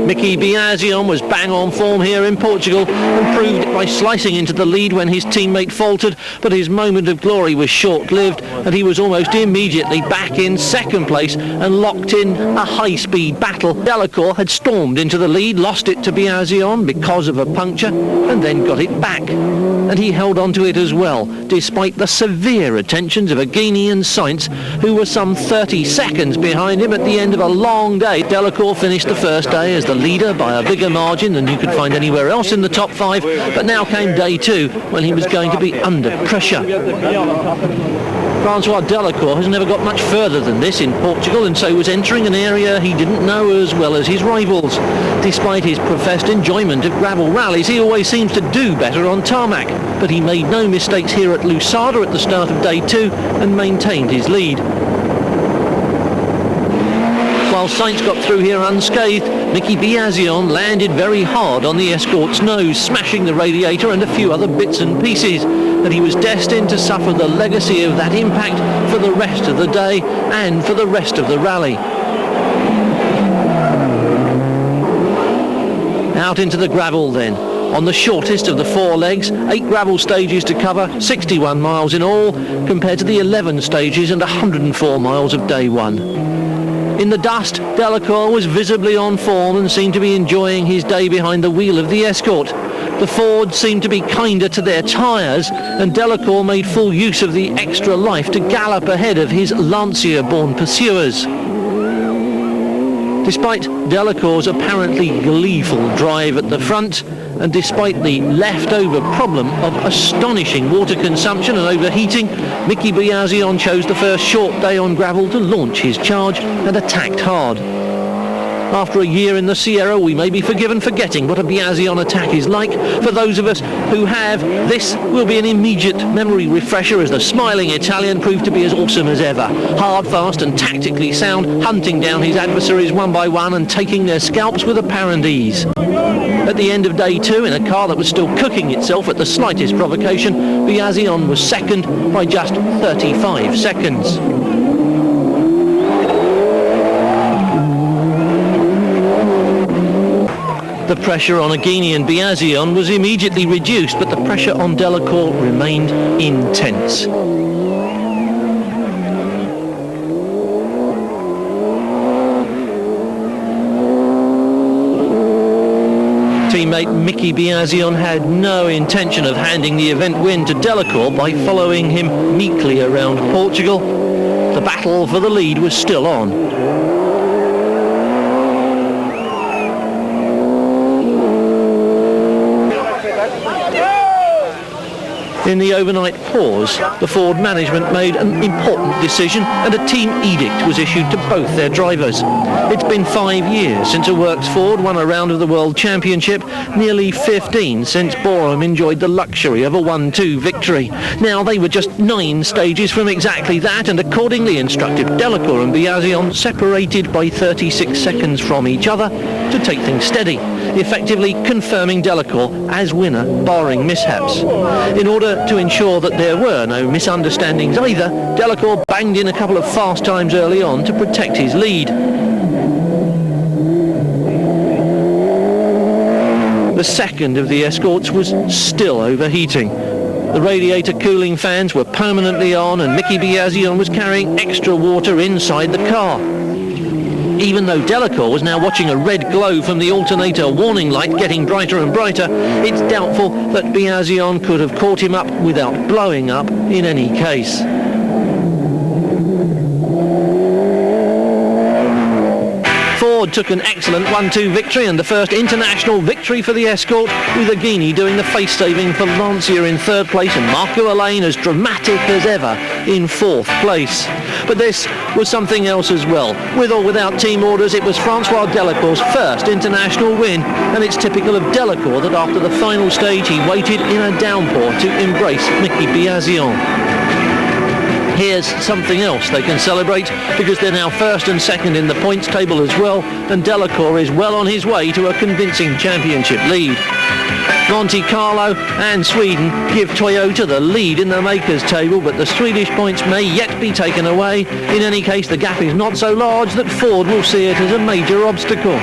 Mickey Biasion was bang on form here in Portugal and proved it by slicing into the lead when his teammate faltered, but his moment of glory was short-lived and he was almost immediately back in second place and locked in a high-speed battle. Delacour had stormed into the lead, lost it to Biasion because of a puncture and then got it back. And he held on to it as well, despite the severe attentions of Aguini and Sainz, who were some 30 seconds behind him at the end of a long day. Delacour finished the first day as the leader by a bigger margin than you could find anywhere else in the top 5, but now came day 2 when he was going to be under pressure. Francois Delacour has never got much further than this in Portugal and so was entering an area he didn't know as well as his rivals. Despite his professed enjoyment of gravel rallies, he always seems to do better on tarmac, but he made no mistakes here at Lusada at the start of day 2 and maintained his lead. While Sainz got through here unscathed, Mickey Biasion landed very hard on the Escort's nose, smashing the radiator and a few other bits and pieces, and he was destined to suffer the legacy of that impact for the rest of the day and for the rest of the rally. Out into the gravel then. On the shortest of the 4 legs, 8 gravel stages to cover, 61 miles in all, compared to the 11 stages and 104 miles of day 1. In the dust, Delacour was visibly on form and seemed to be enjoying his day behind the wheel of the Escort. The Ford seemed to be kinder to their tyres, and Delacour made full use of the extra life to gallop ahead of his Lancia-born pursuers. Despite Delacour's apparently gleeful drive at the front, and despite the leftover problem of astonishing water consumption and overheating, Mickey Biasion chose the first short day on gravel to launch his charge and attacked hard. After a year in the Sierra, we may be forgiven for getting what a Biasion attack is like. For those of us who have, this will be an immediate memory refresher as the smiling Italian proved to be as awesome as ever. Hard, fast and tactically sound, hunting down his adversaries one by one and taking their scalps with apparent ease. At the end of day 2, in a car that was still cooking itself at the slightest provocation, Biasion was second by just 35 seconds. The pressure on Aguini and Biasion was immediately reduced, but the pressure on Delacour remained intense. Teammate Mickey Biasion had no intention of handing the event win to Delacour by following him meekly around Portugal. The battle for the lead was still on. In the overnight pause, the Ford management made an important decision and a team edict was issued to both their drivers. It's been 5 years since a works Ford won a round of the World Championship, nearly 15 since Borum enjoyed the luxury of a 1-2 victory. Now they were just 9 stages from exactly that and accordingly instructed Delacour and Biasion, separated by 36 seconds from each other, to take things steady, effectively confirming Delacour as winner, barring mishaps. In order to ensure that there were no misunderstandings either, Delacour banged in a couple of fast times early on to protect his lead. The second of the Escorts was still overheating. The radiator cooling fans were permanently on and Mickey Biasion was carrying extra water inside the car. Even though Delacour was now watching a red glow from the alternator warning light getting brighter and brighter, it's doubtful that Biasion could have caught him up without blowing up in any case. Ford took an excellent 1-2 victory and the first international victory for the Escort, with Aguini doing the face-saving for Lancia in 3rd place and Marco Alain as dramatic as ever in 4th place. But this was something else as well. With or without team orders, it was Francois Delacour's first international win, and it's typical of Delacour that after the final stage he waited in a downpour to embrace Mickey Biasion. Here's something else they can celebrate, because they're now 1st and 2nd in the points table as well, and Delacour is well on his way to a convincing championship lead. Monte Carlo and Sweden give Toyota the lead in the makers table, but the Swedish points may yet be taken away. In any case, the gap is not so large that Ford will see it as a major obstacle.